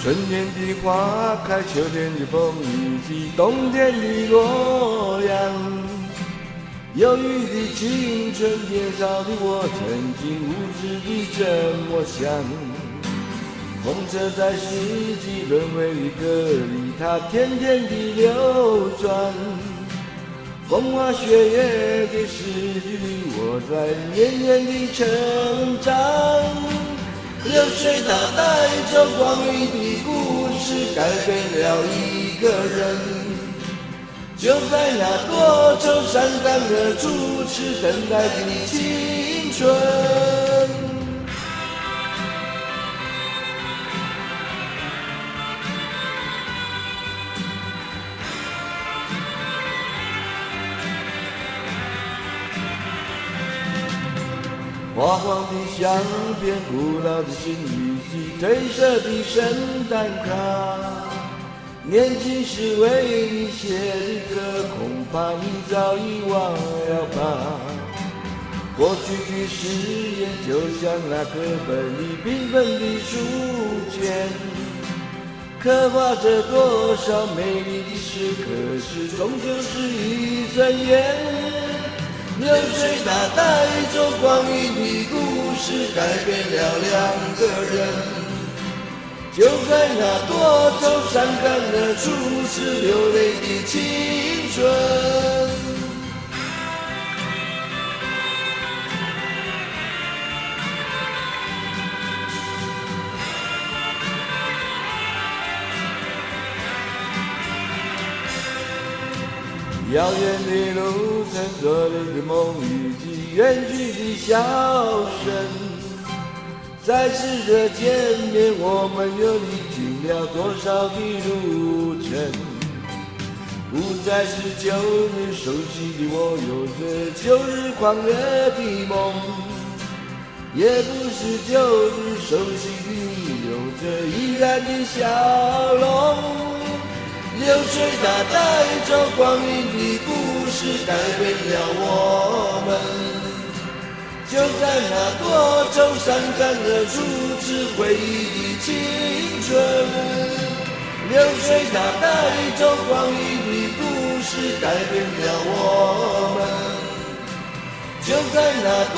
春天的花开，秋天的风雨季，冬天的洛阳。忧郁的青春，年少的我，曾经无知地这么想。风车在四季轮回的歌里，它天天地流转。风花雪月的四季里，我在年年地成长。流水它带走光阴的故事，改变了一个人。就在那多愁善感的初次等待的青春。花黄的相片，古老的新日记，褪色的圣诞卡。年轻时为你写的歌，恐怕你早已忘了吧。过去的誓言，就像那课本里缤纷的书签，刻画着多少美丽的时刻，是终究是一转眼。流水它带走光阴的故事，改变了两个人。就在那多愁善感的初次流泪的青春。遥远的路程，做了个梦与记，远去的笑声。再次的见面，我们又历经了多少的路程？不再是旧日熟悉的我，有着旧日狂热的梦；也不是旧日熟悉的你，有着依然的笑容。流水它带走光阴的故事，改变了我们。就在那多愁善感的初次回忆的青春。流水它带走光阴的故事，改变了我们。就在那多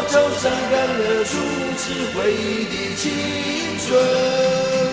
愁善感的初次回忆的青春。